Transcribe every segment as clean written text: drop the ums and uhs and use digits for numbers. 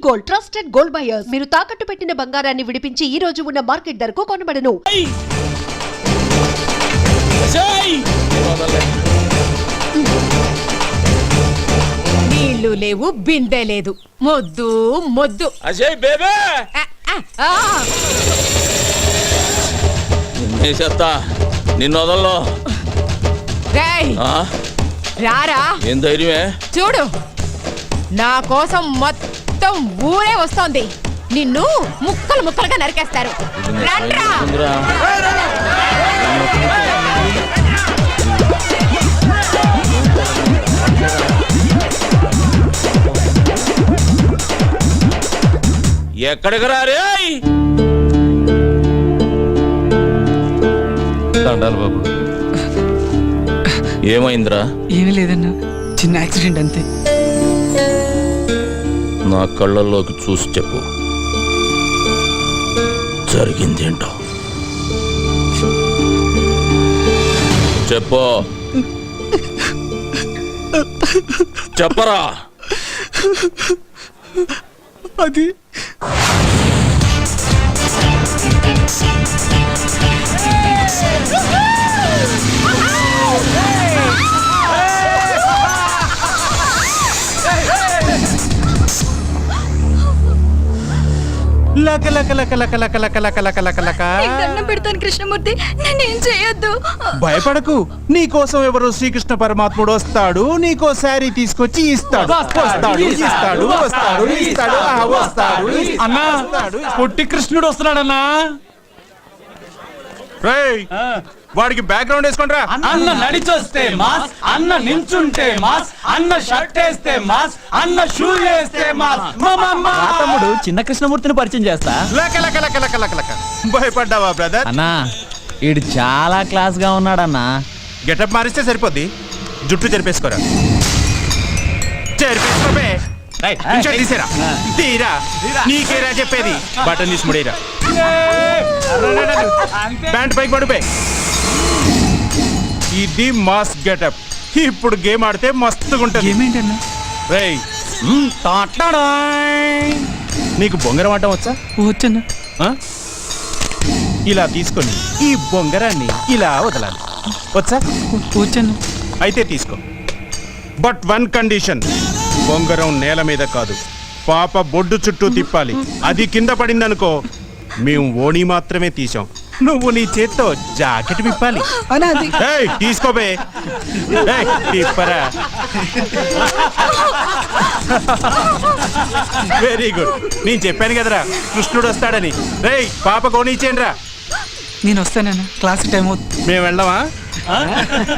Gold, trusted gold buyers. మీరు తాకట్టు పెట్టిన బంగారాన్ని విడిపించి ఈ రోజు ఉన్న మార్కెట్ ధరకు కొనబడను. నీళ్లు లేవు, బిందె లేదు, మొద్దు మొద్దు. అజయ్ బేబే నిన్ను వదల్లో. రారా, ఏం ధైర్యమే? చూడు, నా కోసం మొత్తం ఊరే వస్తోంది. నిన్ను ముక్కలు ముక్కలుగా నరికేస్తారు. రండ్రా. ఎక్కడికి రారే? దండాలు బాబు. ఏమైందిరా? ఏమీ లేదన్నా, చిన్న యాక్సిడెంట్ అంతే. నా కళ్ళల్లోకి చూసి చెప్పు, జరిగిందేంటో చెప్పు. చెప్పరా. అది పెడతాను కృష్ణమూర్తి, నేనేం చేయొద్దు. భయపడకు, నీ కోసం ఎవరు శ్రీకృష్ణ పరమాత్ముడు వస్తాడు, నీకో శారీ తీసుకొచ్చి ఇస్తాడు. అన్నా, పొట్టి కృష్ణుడు వస్తున్నాడన్నా. వాడికి బ్యాక్గ్రౌండ్ వేసుకుంటా. అన్న నడిచొస్తే మాస్, అన్న నించుంటే మాస్, అన్న షర్ట్ వేస్తే మాస్, అన్న షూ వేస్తే మాస్. తమ్ముడు చిన్న కృష్ణమూర్తిని పరిచయం చేస్తా. భయపడ్డావా బ్రదర్? అన్నా, ఈడు చాలా క్లాస్ గా ఉన్నాడన్నా. గెటప్ మారిస్తే సరిపోద్ది, జుట్టు చెరిపేసుకోరా. చెరిపేసుకోబే, తీసేరా. తీరా, నీకేరా చెప్పేది. బటన్ తీసి ముడేరా. ప్యాంట్ పైకి పడిపోయి. ఇది మాస్ గెటప్. ఇప్పుడు గేమ్ ఆడితే మస్తుగా ఉంటుంది. ఏమేంటన్నా? రేయ్, నీకు బొంగరం ఆడటం వచ్చా? వచ్చన్నా. ఇలా తీసుకొని ఈ బొంగరాన్ని ఇలా వదలాలి. వచ్చా? వచ్చన్నా. అయితే తీసుకో. బట్ వన్ కండిషన్, బొంగరం నేల మీద కాదు, పాప బొడ్డు చుట్టూ తిప్పాలి. అది కింద పడిందనుకో, మేము ఓణి మాత్రమే తీసాం. నువ్వు నీ చేత్తో జాకెట్ విప్పాలి. తీసుకోబే. తిప్పరా. Very good. నేను చెప్పాను కదరా కృష్ణుడు వస్తాడని. రేయ్, పాప కోణిచ్చేయండి రా. నేను వస్తానన్నా, క్లాస్ టైం అవుతుంది. మేము వెళ్ళామా?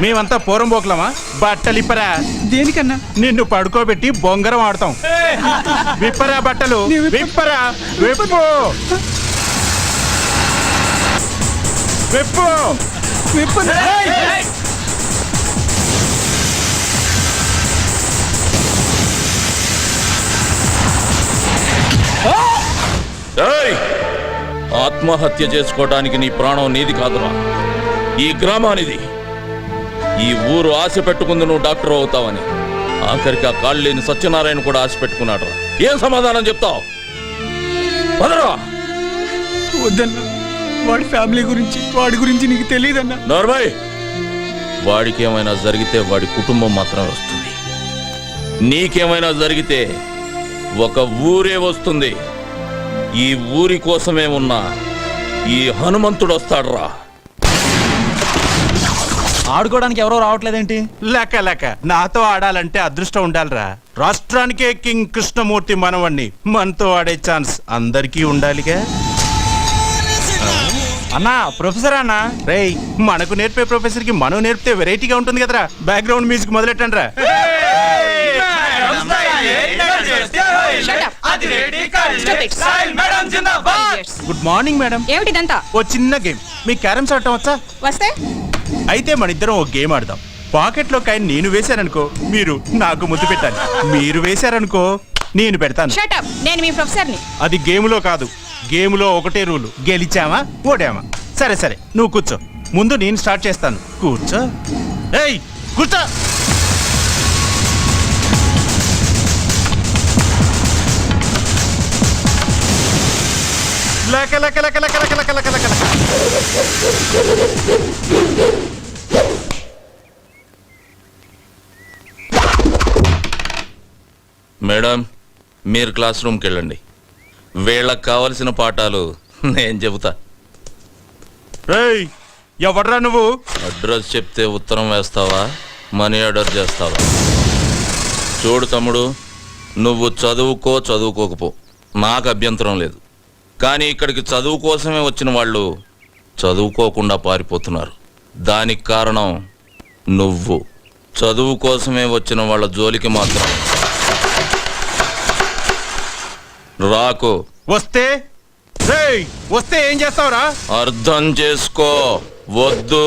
మేమంతా పూరం పోకలమా? బట్టలిప్పరా. దేనికన్నా? నిన్ను పడుకోబెట్టి బొంగరం ఆడతాం. విప్పరా బట్టలు, విప్పరా. విప్పు విప్పు విప్పు. ఆత్మహత్య చేసుకోవడానికి నీ ప్రాణం నీది కాదురా, ఈ గ్రామానిది. ఈ ఊరు ఆశ పెట్టుకుంది నువ్వు డాక్టర్ అవుతావని. ఆఖరికి ఆ కాళ్ళు లేని సత్యనారాయణ కూడా ఆశ పెట్టుకున్నాడు రా. ఏం సమాధానం చెప్తావు? వదరా. వద్దన్నా, వాడి ఫ్యామిలీ గురించి, వాడి గురించి నీకు తెలియదన్నా. నోర్మై, వాడికి ఏమైనా జరిగితే వాడి కుటుంబం మాత్రమే వస్తుంది. నీకేమైనా జరిగితే ఒక ఊరే వస్తుంది. ఈ ఊరి కోసమే ఉన్నా ఈ హనుమంతుడు వస్తాడురా. ఆడుకోవడానికి ఎవరో రావట్లేదేంటి? లెక్క నాతో ఆడాలంటే అదృష్టం ఉండాలిరా. రాష్ట్రానికే కింగ్ కృష్ణమూర్తి మనవణ్ణి. మనతో ఆడే ఛాన్స్ అందరికీ ఉండాలిగా. అన్నా, ప్రొఫెసర్ అన్నా. రేయ్, మనకు నేర్పే ప్రొఫెసర్ కి మనం నేర్పితే వెరైటీగా ఉంటుంది కదరా. బ్యాక్గ్రౌండ్ మ్యూజిక్ మొదలెట్టండి రా. Good morning madam. ఏమిటిదంతా? ఓ చిన్న గేమ్. మీ క్యారమ్స్ ఆడటం వచ్చా? వస్తే అయితే మన ఇద్దరం ఓ గేమ్ ఆడదాం. పాకెట్లో కాయని నేను వేశాననుకో, మీరు నాకు ముద్దు పెట్టాలి. మీరు వేశారనుకో, నేను పెడతాను. షట్ అప్, నేను మీ ప్రొఫెసర్ని. అది గేములో కాదు, గేములో ఒకటే రూలు, గెలిచామా ఓడామా. సరే సరే, నువ్వు కూర్చో. ముందు నేను స్టార్ట్ చేస్తాను. కూర్చో. ఏయ్, కూర్చో. లక లక లక లక లక లక లక లక. మేడం, మీరు క్లాస్ రూమ్కి వెళ్ళండి. వీళ్ళకి కావలసిన పాఠాలు నేను చెబుతా. ఏయ్, ఎవడ్రా నువ్వు? అడ్రస్ చెప్తే ఉత్తరం వేస్తావా, మనీ ఆర్డర్ చేస్తావా? చూడు తమ్ముడు, నువ్వు చదువుకోకపో, నాకు అభ్యంతరం లేదు. కానీ ఇక్కడికి చదువు కోసమే వచ్చిన వాళ్ళు చదువుకోకుండా పారిపోతున్నారు. దానికి కారణం నువ్వు. చదువు కోసమే వచ్చిన వాళ్ళ జోలికి మాత్రం రాకు. వస్తే వస్తే ఏం చేస్తావురా? అర్థం చేసుకో. వద్దు.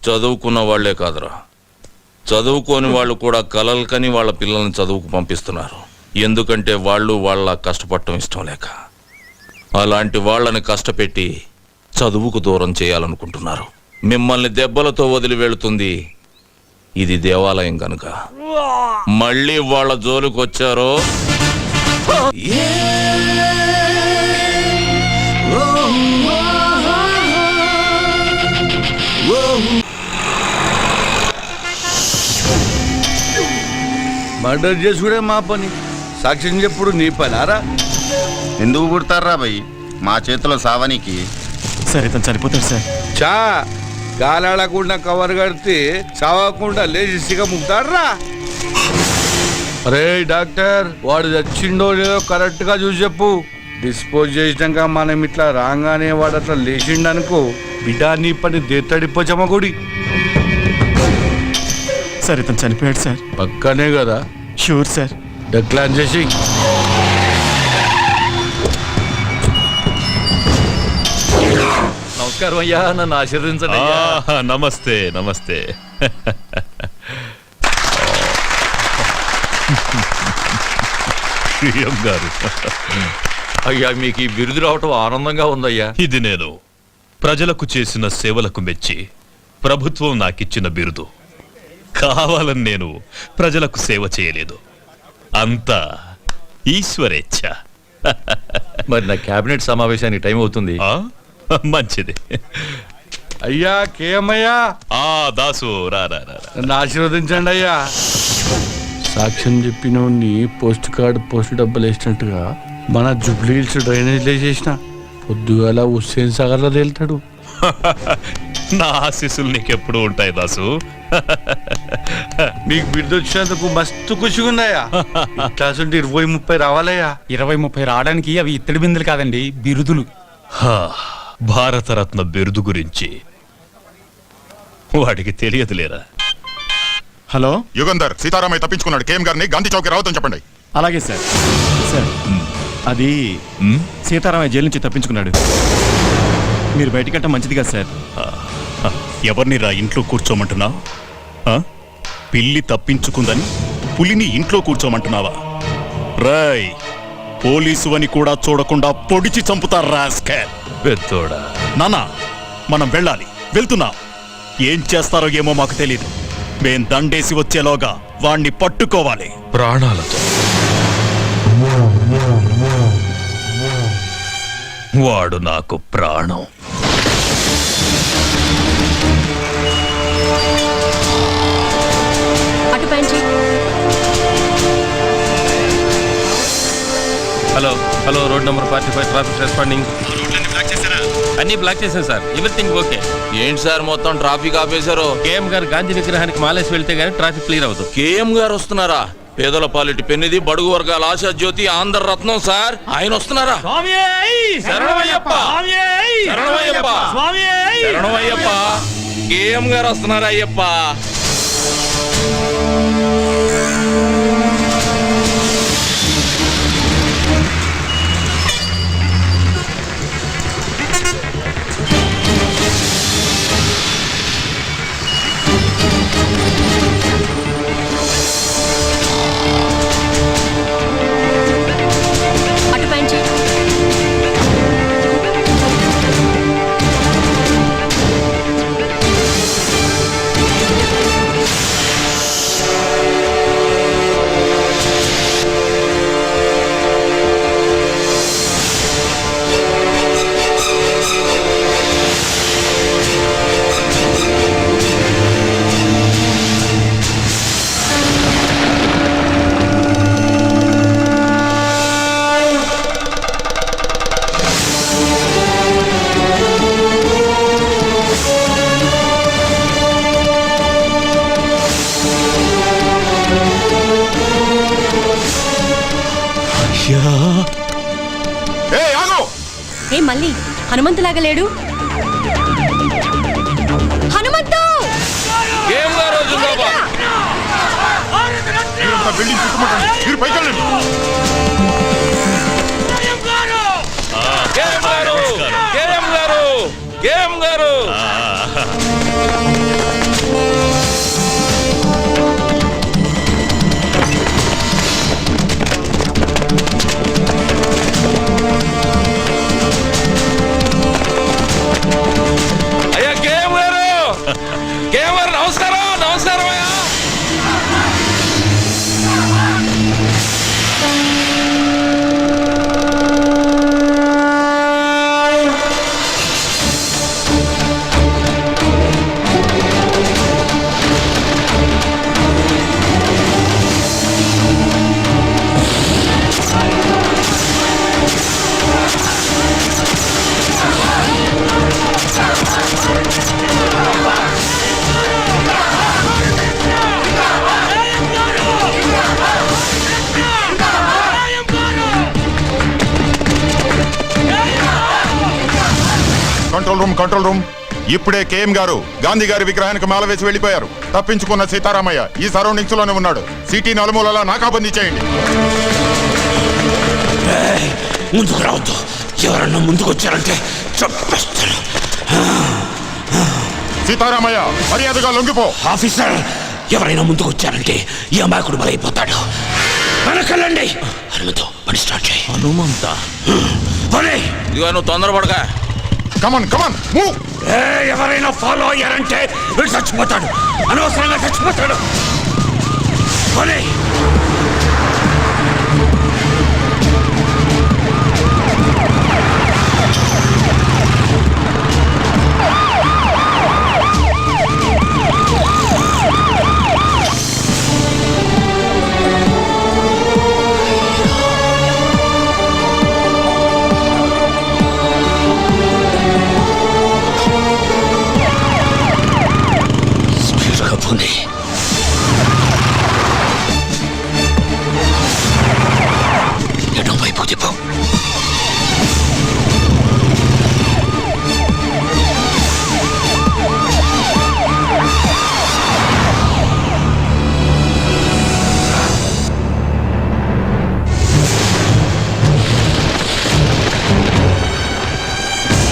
చదువుకున్న వాళ్లే కాదురా, చదువుకోని వాళ్ళు కూడా కలలు కని వాళ్ళ పిల్లల్ని చదువుకు పంపిస్తున్నారు. ఎందుకంటే వాళ్ళు వాళ్ళ కష్టపడటం ఇష్టం లేక. అలాంటి వాళ్ళని కష్టపెట్టి చదువుకు దూరం చేయాలనుకుంటున్నారు. మిమ్మల్ని దెబ్బలతో వదిలి వెళుతుంది ఇది దేవాలయం కనుక. మళ్ళీ వాళ్ళ జోలికి వచ్చారో మర్డర్ చేసుకునే మా పని, సాక్ష్యం చెప్పుడు నీ పని ఆరా. ఎందుకు పుడతారా భయ్ మా చేతిలో సావనికి? సార్ ఇతను చనిపోతాడు సార్. చా గాలాడకుండా కవర్ కడితే చావకుండా లేచి సిగ ముక్తాడరా. అరే డాక్టర్, వాడు చచ్చిండో లేదో కరెక్ట్ గా చూసి చెప్పు. డిస్పోజ్ చేసినాక మనం ఇట్లా రాగానే వాడు అట్లా లేచిండనుకో, బిడ్డ నీ పని దేత్తడిపోచమ్మ గుడి. సార్ ఇతను చనిపోయాడు సార్. పక్కనే కదా? Sure sir. డెక్లాన్ చేసి నమస్కారం అయ్యా, నన్ను ఆశీర్వదించండి. నమస్తే నమస్తే. గారు అయ్యా, మీకు ఈ బిరుదు రావటం ఆనందంగా ఉందయ్యా. ఇది నేను ప్రజలకు చేసిన సేవలకు మెచ్చి ప్రభుత్వం నాకిచ్చిన బిరుదు. కావాలని నేను ప్రజలకు సేవ చేయలేదు, అంతా ఈశ్వరేచ్ఛ. మరి నా కేబినెట్ సమావేశానికి టైం అవుతుంది. మంచిది. అయ్యా కేమయ్యా, దాసు రా రా రా. నన్ను ఆశీర్వదించండి అయ్యా. సాక్ష్యం చెప్పిన పోస్ట్ కార్డ్ పోస్ట్ డబ్బులు వేసినట్టుగా మన జూబ్లీ హిల్స్ డ్రైనేజ్ వేసేసిన పొద్దుగాల హుస్సేన్ సాగర్లో తేలుతాడు. నా ఆశీస్సులు నీకెప్పుడు ఉంటాయి దాసు. నీకు బిడ్డ వచ్చినందుకు మస్తు ఖుషిగా ఉన్నాయా. క్లాస్ 20-30 రావాలయ్యా. 20-30 రావడానికి అవి ఇత్తడి బిందులు కాదండి, బిరుదులు. భారతరత్న బిరుదు గురించి వాడికి తెలియదులేరా. హలో, యుగంధర్, సీతారామయ్య తప్పించుకున్నాడు. కేఎం గారిని గాంధీ చౌక్ రావద్దని చెప్పండి. అలాగే సార్. సార్, అది సీతారామయ్య జైలు నుంచి తప్పించుకున్నాడు. మీరు బయటకంటే మంచిది కదా సార్. ఎవరిని రా ఇంట్లో కూర్చోమంటున్నా? పిల్లి తప్పించుకుందని పులిని ఇంట్లో కూర్చోమంటున్నావా? రాయ్, పోలీసు అని కూడా చూడకుండా పొడిచి చంపుతారు రాస్కెల్. పెద్దోడా, నానా, మనం వెళ్ళాలి. వెళ్తున్నా. ఏం చేస్తారో ఏమో మాకు తెలీదు. మేం దండేసి వచ్చేలోగా వాణ్ణి పట్టుకోవాలి ప్రాణాలతో. వాడు నాకు ప్రాణం. Hello hello, road number 45 traffic responding. అన్ని బ్లాక్ చేశాను సార్. Everything okay. ఏంటి సార్ మొత్తం ట్రాఫిక్ ఆపేశారు? కేఎం గారు గాంధీ విగ్రహానికి మాలేసి వెళ్తే గానీ ట్రాఫిక్ క్లియర్ అవుతుంది. కేఎం గారు వస్తున్నారా? పేదల పాలిటి పెన్నిది, బడుగు వర్గాల ఆశా జ్యోతి, ఆంధ్ర రత్నం సార్. ఆయన వస్తున్నారా? శరణమయ్యప్ప, శరణమయ్యప్ప, శరణమయ్యప్ప. కేఎం గారు వస్తున్నారా అయ్యప్ప? మళ్ళీ హనుమంతులాగా లేడు. హనుమంతు! Control room. ఇప్పుడే కేఎం గారు గాంధీ గారి విగ్రహానికి మాల వేసి వెళ్ళిపోయారు. తప్పించుకున్న సీతారామయ్య ఈ సరౌండింగ్స్ లోనే ఉన్నాడు. సిటీ నలుమూలలా నాకాబందీ చేయండి. ముందుకు రావద్దు. ఎవరన్నా ముందుకు వచ్చారంటే చంపేస్తాను. సీతారామయ్య, మర్యాదగా లొంగిపో. ఆఫీసర్, ఎవరైనా ముందుకు వచ్చారంటే ఈ అమాయకుడు బలైపోతాడు. వెనకెళ్ళండి. హనుమంతు, పని స్టార్ట్ చేయి. హనుమంత, పని. ఇదిగో నువ్వు తొందరపడగా. Come on come on move. ఎవరైనా ఫాలో అయ్యారంటే వీడు చచ్చిపోతాడు, అనవసరంగా చచ్చిపోతాడు. పోనీ.